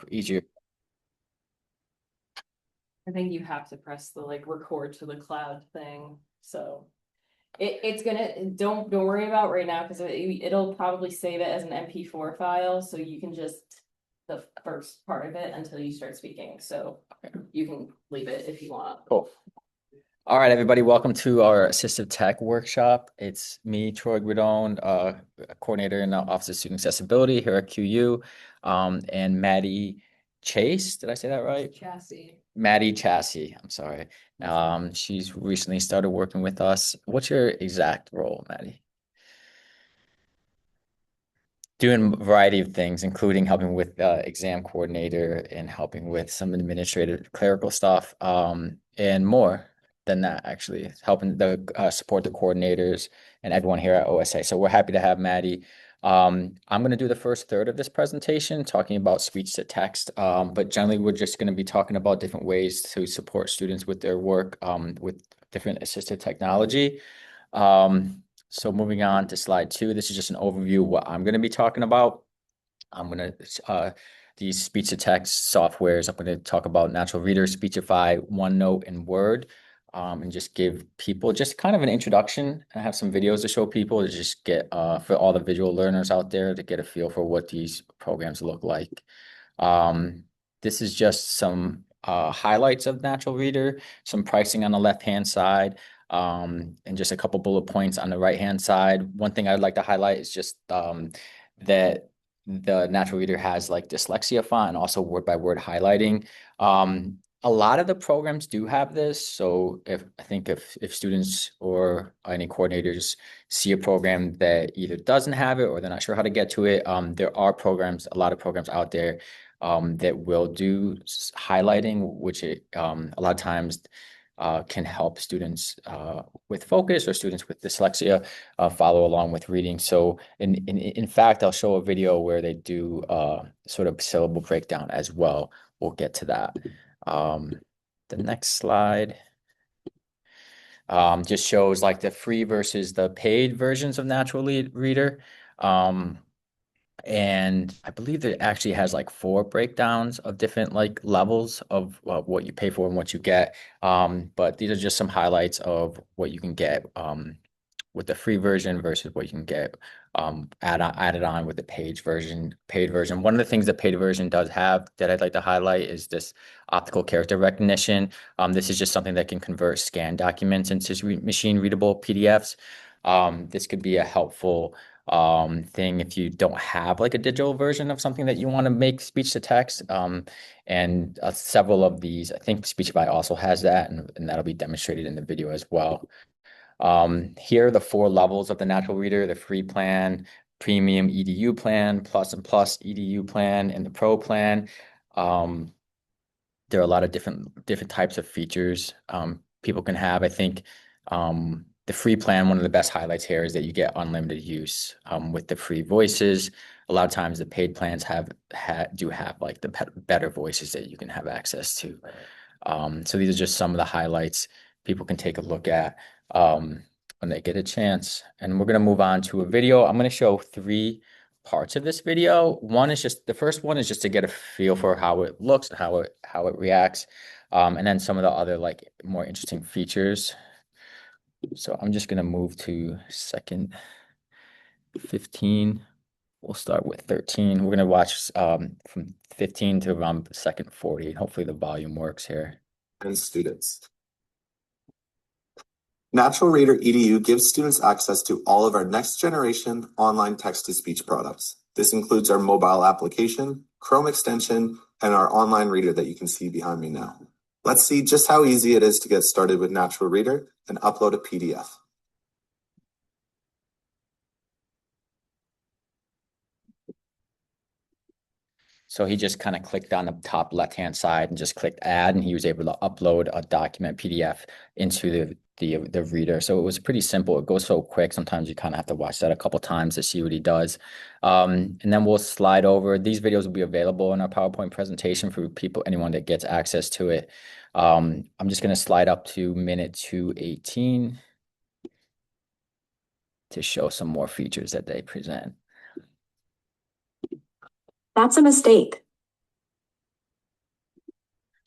easier. I think you have to press the like record to the cloud thing. So it's gonna don't worry about right now because it'll probably save it as an MP4 file, so you can just the first part of it until you start speaking. So you can leave it if you want. Cool. All right, everybody, welcome to our assistive tech workshop. It's me, Troy Guidon, coordinator in the Office of Student Accessibility here at QU, and Maddie Chase. Did I say that right? Chassis. Maddie Chassis. I'm sorry. She's recently started working with us. What's your exact role, Maddie? Doing a variety of things, including helping with exam coordinator and helping with some administrative clerical stuff, and more than that, actually, helping the support the coordinators and everyone here at OSA. So we're happy to have Maddie. I'm going to do the first third of this presentation talking about speech to text, but generally we're just going to be talking about different ways to support students with their work with different assistive technology. So moving on to slide 2, this is just an overview of what I'm going to be talking about. I'm going to these speech to text softwares. I'm going to talk about Natural Reader, Speechify, OneNote, and Word, and just give people just kind of an introduction. I have some videos to show people to just get for all the visual learners out there to get a feel for what these programs look like. This is just some highlights of Natural Reader, some pricing on the left-hand side, and just a couple bullet points on the right-hand side. One thing I'd like to highlight is just that the Natural Reader has like dyslexia font and also word-by-word highlighting. A lot of the programs do have this. So if students or any coordinators see a program that either doesn't have it or they're not sure how to get to it, there are programs, a lot of programs out there that will do highlighting, which a lot of times can help students with focus or students with dyslexia follow along with reading. So in fact, I'll show a video where they do sort of syllable breakdown as well. We'll get to that. The next slide just shows like the free versus the paid versions of Natural Reader. And I believe that it actually has like 4 breakdowns of different like levels of what you pay for and what you get. But these are just some highlights of what you can get with the free version versus what you can get added on with the paid version. One of the things the paid version does have that I'd like to highlight is this optical character recognition. This is just something that can convert scanned documents into machine readable PDFs. This could be a helpful thing if you don't have like a digital version of something that you want to make speech to text. And several of these, I think Speechify also has that, and that'll be demonstrated in the video as well. Here are the 4 levels of the Natural Reader: the free plan, premium EDU plan, plus and plus EDU plan, and the pro plan. There are a lot of different types of features people can have. I think the free plan, one of the best highlights here is that you get unlimited use with the free voices. A lot of times the paid plans do have like the better voices that you can have access to. So these are just some of the highlights people can take a look at when they get a chance. And we're going to move on to a video. I'm going to show 3 parts of this video. The first one is just to get a feel for how it looks and how it reacts. And then some of the other like more interesting features. So I'm just going to move to second 15. We'll start with 13. We're going to watch from 15 to around second 40. Hopefully the volume works here. And students. Natural Reader EDU gives students access to all of our next generation online text-to-speech products. This includes our mobile application, Chrome extension, and our online reader that you can see behind me now. Let's see just how easy it is to get started with Natural Reader and upload a PDF. So he just kind of clicked on the top left-hand side and just clicked add, and he was able to upload a document PDF into the reader. So it was pretty simple. It goes so quick. Sometimes you kind of have to watch that a couple times to see what he does. And then we'll slide over. These videos will be available in our PowerPoint presentation for anyone that gets access to it. I'm just going to slide up to minute 2:18 to show some more features that they present. That's a mistake.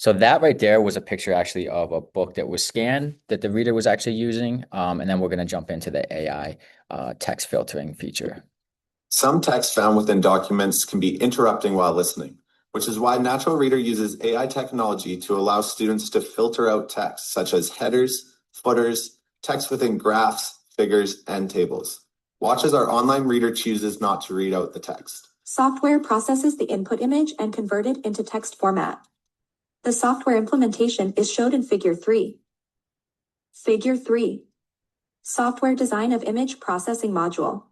So that right there was a picture actually of a book that was scanned that the reader was actually using. And then we're going to jump into the AI text filtering feature. Some text found within documents can be interrupting while listening, which is why Natural Reader uses AI technology to allow students to filter out text such as headers, footers, text within graphs, figures, and tables. Watch as our online reader chooses not to read out the text. Software processes the input image and convert it into text format. The software implementation is shown in Figure 3. Figure 3. Software design of image processing module.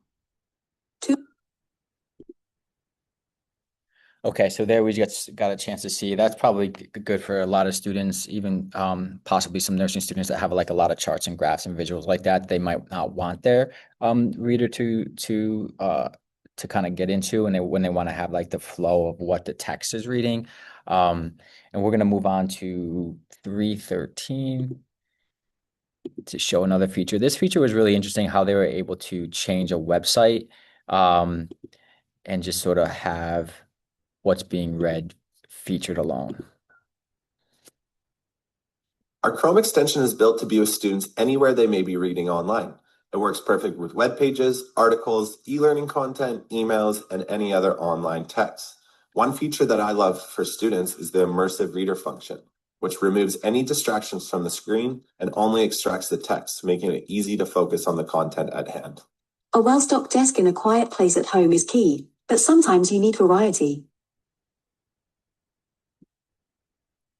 Okay, so there we just got a chance to see. That's probably good for a lot of students, even possibly some nursing students that have like a lot of charts and graphs and visuals like that. They might not want their reader to kind of get into, and when they want to have like the flow of what the text is reading. And we're gonna move on to 313 to show another feature. This feature was really interesting, how they were able to change a website and just sort of have what's being read featured alone. Our Chrome extension is built to be with students anywhere they may be reading online. It works perfect with web pages, articles, e-learning content, emails, and any other online text. One feature that I love for students is the immersive reader function, which removes any distractions from the screen and only extracts the text, making it easy to focus on the content at hand. A well-stocked desk in a quiet place at home is key, but sometimes you need variety.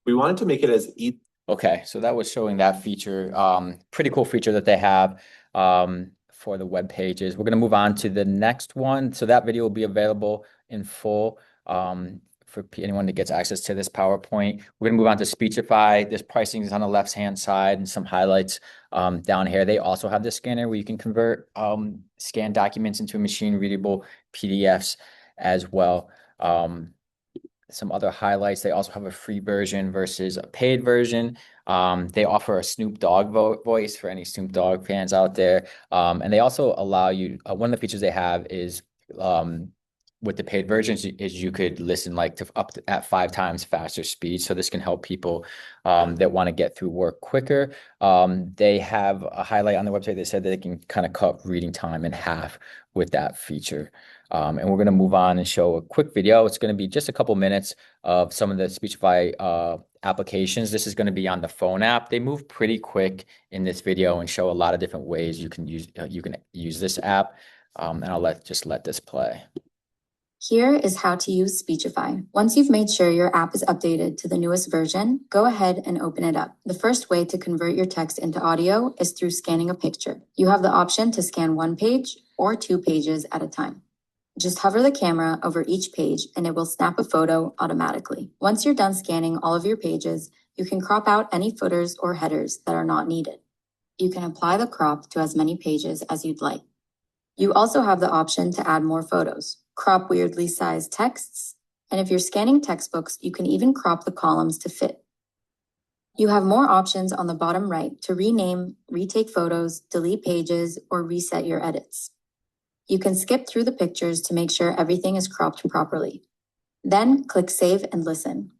We wanted to make it as easy. Okay, so that was showing that feature. Pretty cool feature that they have for the web pages. We're going to move on to the next one. So that video will be available in full for anyone that gets access to this PowerPoint. We're going to move on to Speechify. This pricing is on the left-hand side and some highlights down here. They also have the scanner where you can convert scanned documents into machine-readable PDFs as well. Some other highlights. They also have a free version versus a paid version. They offer a Snoop Dogg voice for any Snoop Dogg fans out there. And they also allow you, one of the features they have is with the paid versions is you could listen like to up to, at 5 times faster speed. So this can help people that want to get through work quicker. They have a highlight on the website. They said that they can kind of cut reading time in half with that feature. And we're going to move on and show a quick video. It's going to be just a couple minutes of some of the Speechify applications. This is going to be on the phone app. They move pretty quick in this video and show a lot of different ways you can use this app. And I'll let this play. Here is how to use Speechify. Once you've made sure your app is updated to the newest version, go ahead and open it up. The first way to convert your text into audio is through scanning a picture. You have the option to scan 1 page or 2 pages at a time. Just hover the camera over each page and it will snap a photo automatically. Once you're done scanning all of your pages, you can crop out any footers or headers that are not needed. You can apply the crop to as many pages as you'd like. You also have the option to add more photos, crop weirdly sized texts, and if you're scanning textbooks, you can even crop the columns to fit. You have more options on the bottom right to rename, retake photos, delete pages, or reset your edits. You can skip through the pictures to make sure everything is cropped properly. Then click Save and Listen.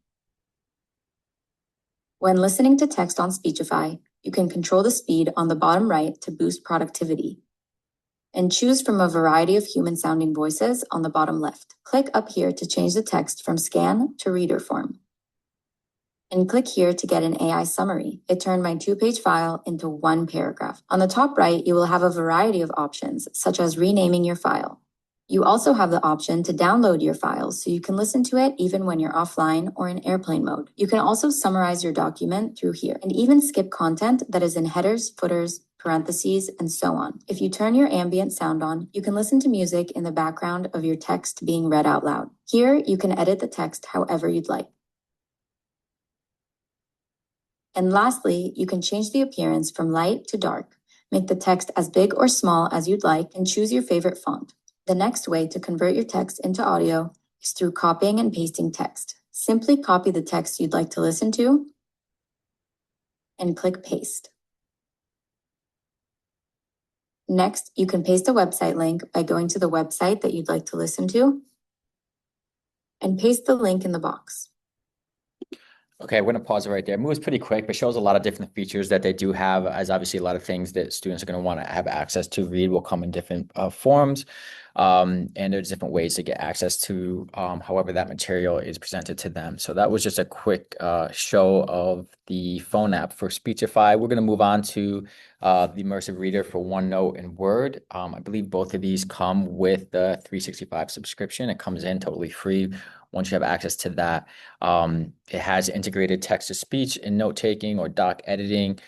When listening to text on Speechify, you can control the speed on the bottom right to boost productivity. And choose from a variety of human-sounding voices on the bottom left. Click up here to change the text from scan to reader form. And click here to get an AI summary. It turned my 2-page file into 1 paragraph. On the top right, you will have a variety of options, such as renaming your file. You also have the option to download your files so you can listen to it even when you're offline or in airplane mode. You can also summarize your document through here and even skip content that is in headers, footers, parentheses, and so on. If you turn your ambient sound on, you can listen to music in the background of your text being read out loud. Here, you can edit the text however you'd like. And lastly, you can change the appearance from light to dark, make the text as big or small as you'd like, and choose your favorite font. The next way to convert your text into audio is through copying and pasting text. Simply copy the text you'd like to listen to and click Paste. Next, you can paste a website link by going to the website that you'd like to listen to and paste the link in the box. Okay, we're gonna pause it right there. It moves pretty quick, but shows a lot of different features that they do have, as obviously a lot of things that students are gonna want to have access to read will come in different forms. And there's different ways to get access to however that material is presented to them. So that was just a quick show of the phone app for Speechify. We're gonna move on to the immersive reader for OneNote and Word. I believe both of these come with the 365 subscription. It comes in totally free once you have access to that. It has integrated text to speech and note taking or doc editing.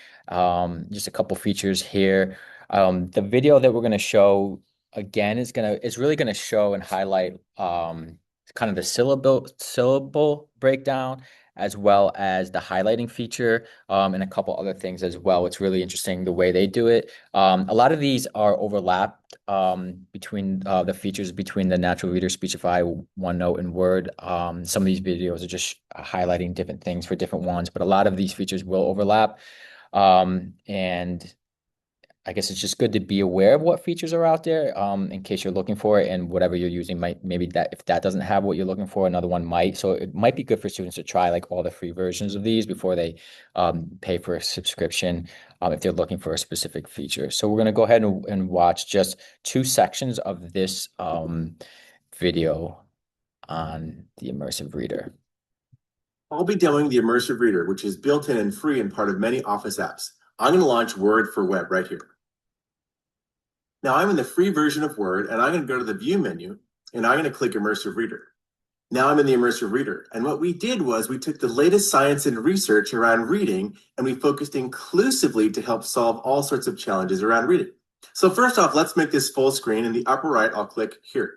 Just a couple features here. The video that we're going to show again is really going to show and highlight kind of the syllable breakdown as well as the highlighting feature and a couple other things as well. It's really interesting the way they do it. A lot of these are overlapped between the features between the Natural Reader, Speechify, OneNote, and Word. Some of these videos are just highlighting different things for different ones, but a lot of these features will overlap. And I guess it's just good to be aware of what features are out there in case you're looking for it, and whatever you're using might maybe that if that doesn't have what you're looking for, another one might. So it might be good for students to try like all the free versions of these before they pay for a subscription if they're looking for a specific feature. So we're going to go ahead and watch just two sections of this video on the immersive reader. I'll be demoing the Immersive Reader, which is built in and free and part of many Office apps. I'm going to launch Word for Web right here. Now I'm in the free version of Word, and I'm going to go to the View menu, and I'm going to click Immersive Reader. Now I'm in the Immersive Reader, and what we did was we took the latest science and research around reading, and we focused inclusively to help solve all sorts of challenges around reading. So first off, let's make this full screen. In the upper right, I'll click here.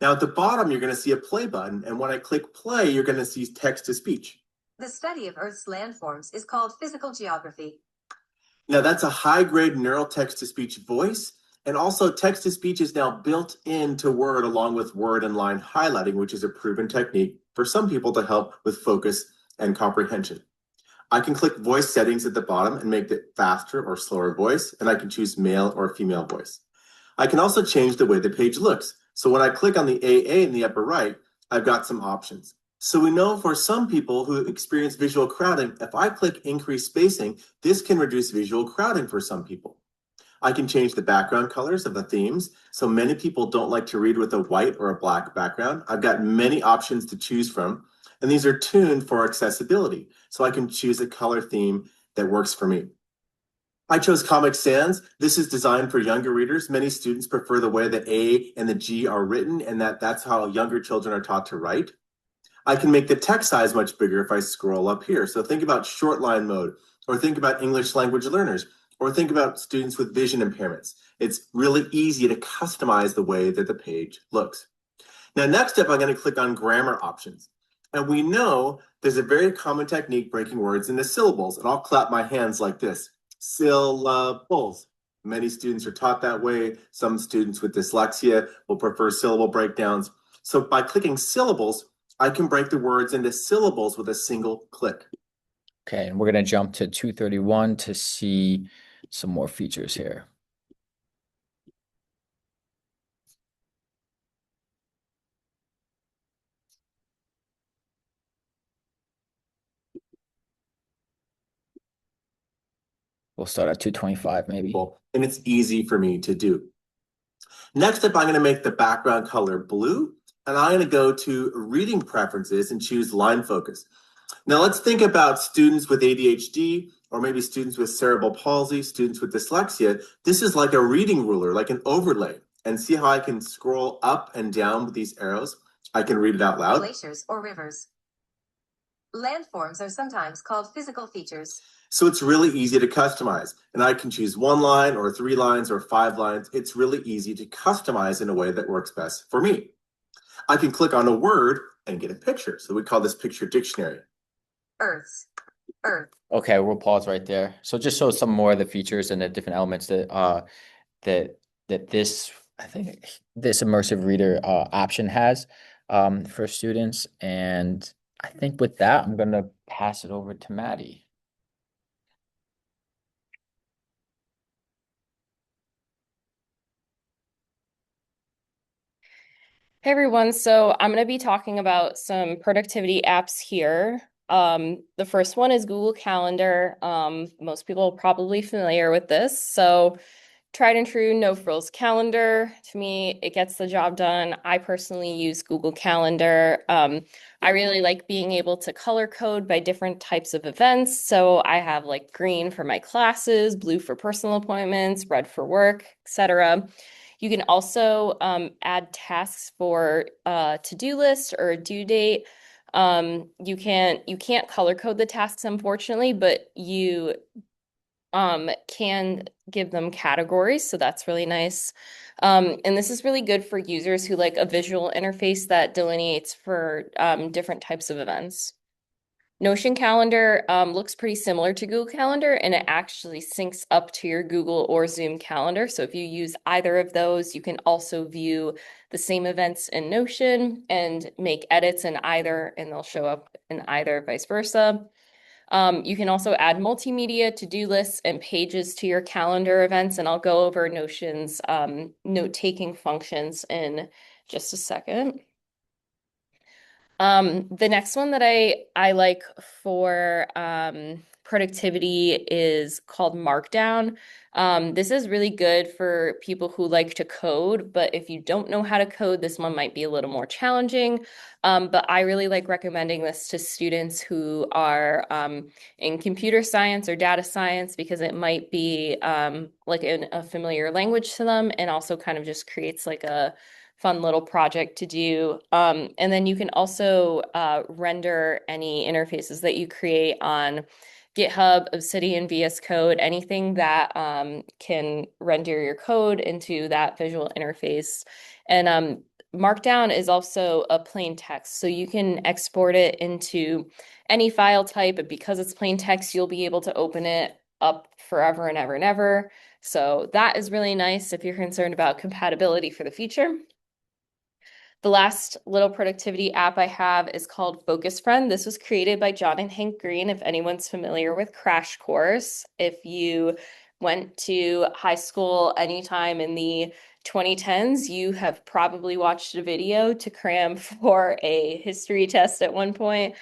Now at the bottom, you're going to see a play button, and when I click play, you're going to see text to speech. The study of Earth's landforms is called physical geography. Now that's a high-grade neural text-to-speech voice, and also text-to-speech is now built into Word along with word and line highlighting, which is a proven technique for some people to help with focus and comprehension. I can click voice settings at the bottom and make it faster or slower voice, and I can choose male or female voice. I can also change the way the page looks. So when I click on the AA in the upper right, I've got some options. So we know for some people who experience visual crowding, if I click increase spacing, this can reduce visual crowding for some people. I can change the background colors of the themes. So many people don't like to read with a white or a black background. I've got many options to choose from, and these are tuned for accessibility. So I can choose a color theme that works for me. I chose Comic Sans. This is designed for younger readers. Many students prefer the way the A and the G are written, and that's how younger children are taught to write. I can make the text size much bigger if I scroll up here. So think about short line mode, or think about English language learners, or think about students with vision impairments. It's really easy to customize the way that the page looks. Now, next up, I'm going to click on grammar options. And we know there's a very common technique breaking words into syllables, and I'll clap my hands like this. Syllables. Many students are taught that way. Some students with dyslexia will prefer syllable breakdowns. So by clicking syllables, I can break the words into syllables with a single click. Okay, and we're going to jump to 231 to see some more features here. We'll start at 225 maybe. And it's easy for me to do. Next up, I'm going to make the background color blue, and I'm going to go to reading preferences and choose line focus. Now let's think about students with ADHD, or maybe students with cerebral palsy, students with dyslexia. This is like a reading ruler, like an overlay. And see how I can scroll up and down with these arrows? I can read it out loud. Glaciers or rivers. Landforms are sometimes called physical features. So it's really easy to customize. And I can choose 1 line or 3 lines or 5 lines. It's really easy to customize in a way that works best for me. I can click on a word and get a picture. So we call this picture dictionary. Earth. Okay, we'll pause right there. So just show some more of the features and the different elements that this I think this immersive reader option has for students. And I think with that, I'm gonna pass it over to Maddie. Hey everyone, so I'm going to be talking about some productivity apps here. The first one is Google Calendar. Most people are probably familiar with this. So tried and true, no frills calendar. To me, it gets the job done. I personally use Google Calendar. I really like being able to color code by different types of events. So I have like green for my classes, blue for personal appointments, red for work, etc. You can also add tasks for a to-do list or a due date. You can't color code the tasks, unfortunately, but you can give them categories, so that's really nice. And this is really good for users who like a visual interface that delineates for different types of events. Notion Calendar looks pretty similar to Google Calendar, and it actually syncs up to your Google or Zoom calendar. So if you use either of those, you can also view the same events in Notion and make edits in either, and they'll show up in either, vice versa. You can also add multimedia, to-do lists, and pages to your calendar events, and I'll go over Notion's note-taking functions in just a second. The next one that I like for productivity is called Markdown. This is really good for people who like to code, but if you don't know how to code, this one might be a little more challenging. But I really like recommending this to students who are in computer science or data science because it might be like a familiar language to them and also kind of just creates like a fun little project to do. And then you can also render any interfaces that you create on GitHub, Obsidian, VS Code, anything that can render your code into that visual interface. And Markdown is also a plain text, so you can export it into any file type, but because it's plain text, you'll be able to open it up forever and ever and ever. So that is really nice if you're concerned about compatibility for the future. The last little productivity app I have is called Focus Friend. This was created by John and Hank Green, if anyone's familiar with Crash Course. If you went to high school anytime in the 2010s, you have probably watched a video to cram for a history test at one point.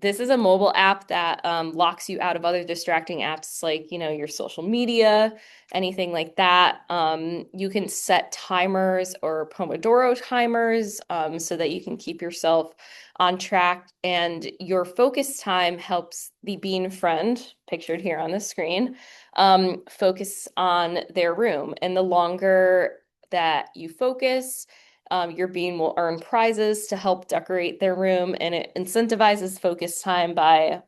This is a mobile app that locks you out of other distracting apps like, your social media, anything like that. You can set timers or Pomodoro timers so that you can keep yourself on track. And your focus time helps the bean friend, pictured here on the screen, focus on their room. And the longer that you focus, your bean will earn prizes to help decorate their room, and it incentivizes focus time by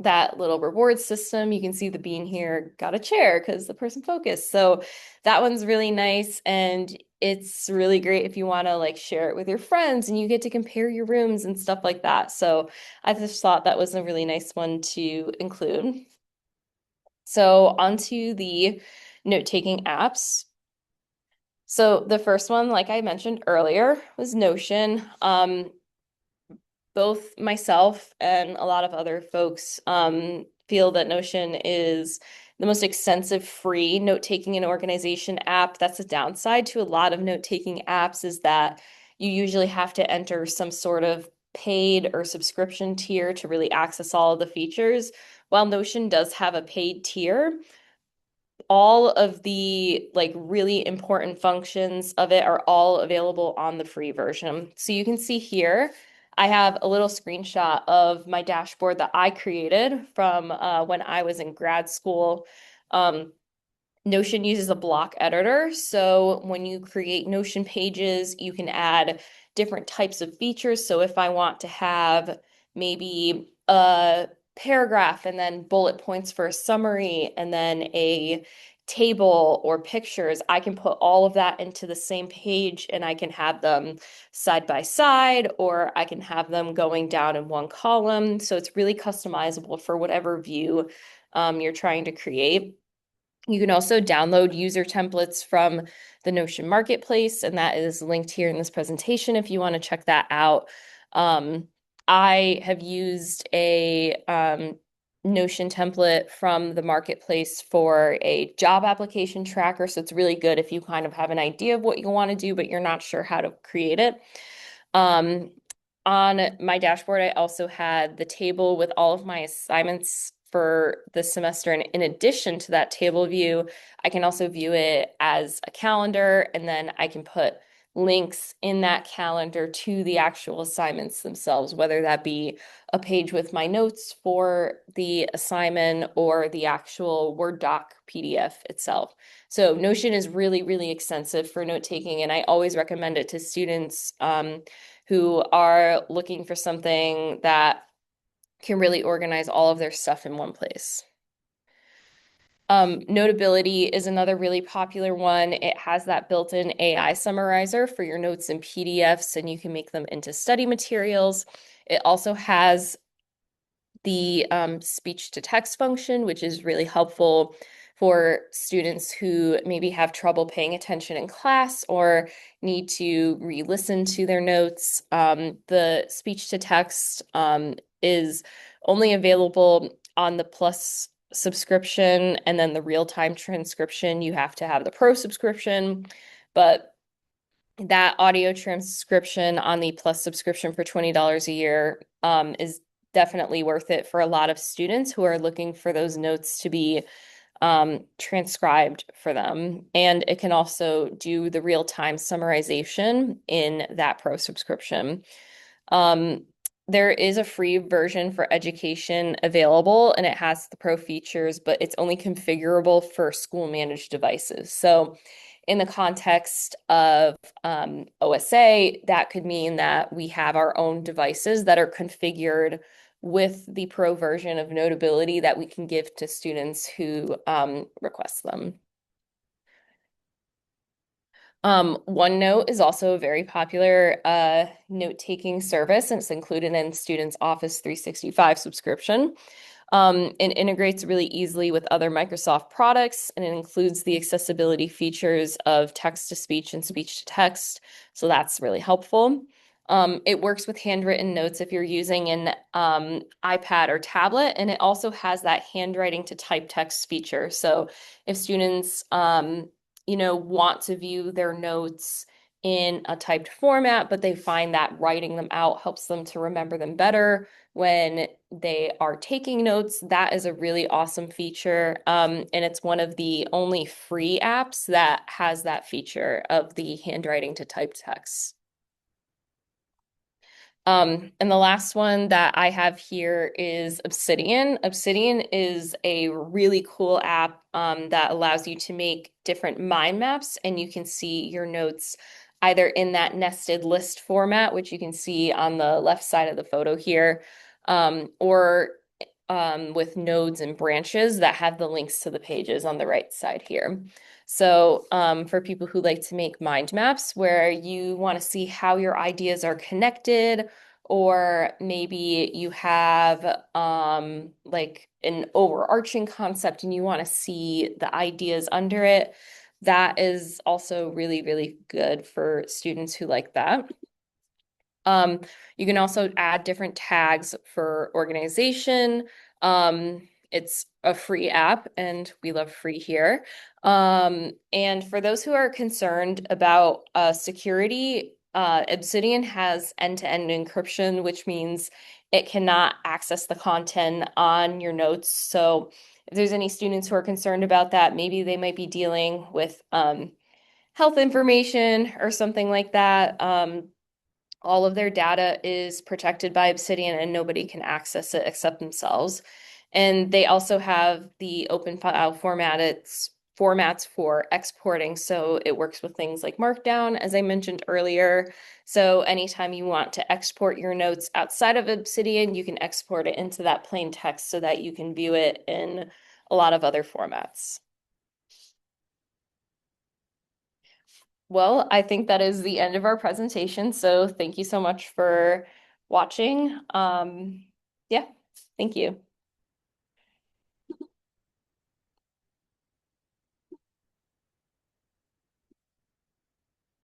that little reward system. You can see the bean here got a chair because the person focused. So that one's really nice, and it's really great if you want to like share it with your friends and you get to compare your rooms and stuff like that. So I just thought that was a really nice one to include. So onto the note-taking apps. So the first one, like I mentioned earlier, was Notion. Both myself and a lot of other folks feel that Notion is the most extensive free note-taking and organization app. That's a downside to a lot of note-taking apps is that you usually have to enter some sort of paid or subscription tier to really access all of the features. While Notion does have a paid tier, all of the like really important functions of it are all available on the free version. So you can see here, I have a little screenshot of my dashboard that I created from when I was in grad school. Notion uses a block editor. So when you create Notion pages, you can add different types of features. So if I want to have maybe a paragraph and then bullet points for a summary and then a table or pictures, I can put all of that into the same page and I can have them side by side or I can have them going down in one column. So it's really customizable for whatever view you're trying to create. You can also download user templates from the Notion Marketplace, and that is linked here in this presentation if you want to check that out. I have used a Notion template from the marketplace for a job application tracker. So it's really good if you kind of have an idea of what you want to do, but you're not sure how to create it. On my dashboard, I also had the table with all of my assignments for the semester. And in addition to that table view, I can also view it as a calendar, and then I can put links in that calendar to the actual assignments themselves, whether that be a page with my notes for the assignment or the actual Word doc PDF itself. So Notion is really, really extensive for note taking, and I always recommend it to students who are looking for something that can really organize all of their stuff in one place. Notability is another really popular one. It has that built-in AI summarizer for your notes and PDFs, and you can make them into study materials. It also has the speech to text function, which is really helpful for students who maybe have trouble paying attention in class or need to re-listen to their notes. The speech to text is only available on the Plus subscription, and then the real-time transcription, you have to have the Pro subscription. But that audio transcription on the Plus subscription for $20 a year is definitely worth it for a lot of students who are looking for those notes to be transcribed for them. And it can also do the real-time summarization in that Pro subscription. There is a free version for education available, and it has the Pro features, but it's only configurable for school managed devices. So in the context of OSA, that could mean that we have our own devices that are configured with the Pro version of Notability that we can give to students who request them. OneNote is also a very popular note-taking service, and it's included in students' Office 365 subscription. It integrates really easily with other Microsoft products, and it includes the accessibility features of text-to-speech and speech-to-text, so that's really helpful. It works with handwritten notes if you're using an iPad or tablet, and it also has that handwriting to type text feature. So if students want to view their notes in a typed format, but they find that writing them out helps them to remember them better when they are taking notes, that is a really awesome feature. And it's one of the only free apps that has that feature of the handwriting to typed text. And the last one that I have here is Obsidian. Obsidian is a really cool app that allows you to make different mind maps, and you can see your notes either in that nested list format, which you can see on the left side of the photo here, or with nodes and branches that have the links to the pages on the right side here. So for people who like to make mind maps where you want to see how your ideas are connected, or maybe you have like an overarching concept and you want to see the ideas under it, that is also really, really good for students who like that. You can also add different tags for organization. It's a free app, and we love free here. And for those who are concerned about security, Obsidian has end-to-end encryption, which means it cannot access the content on your notes. So if there's any students who are concerned about that, maybe they might be dealing with health information or something like that. All of their data is protected by Obsidian and nobody can access it except themselves. And they also have the open file formats for exporting. So it works with things like Markdown, as I mentioned earlier. So anytime you want to export your notes outside of Obsidian, you can export it into that plain text so that you can view it in a lot of other formats. Well, I think that is the end of our presentation. So thank you so much for watching. Yeah, thank you.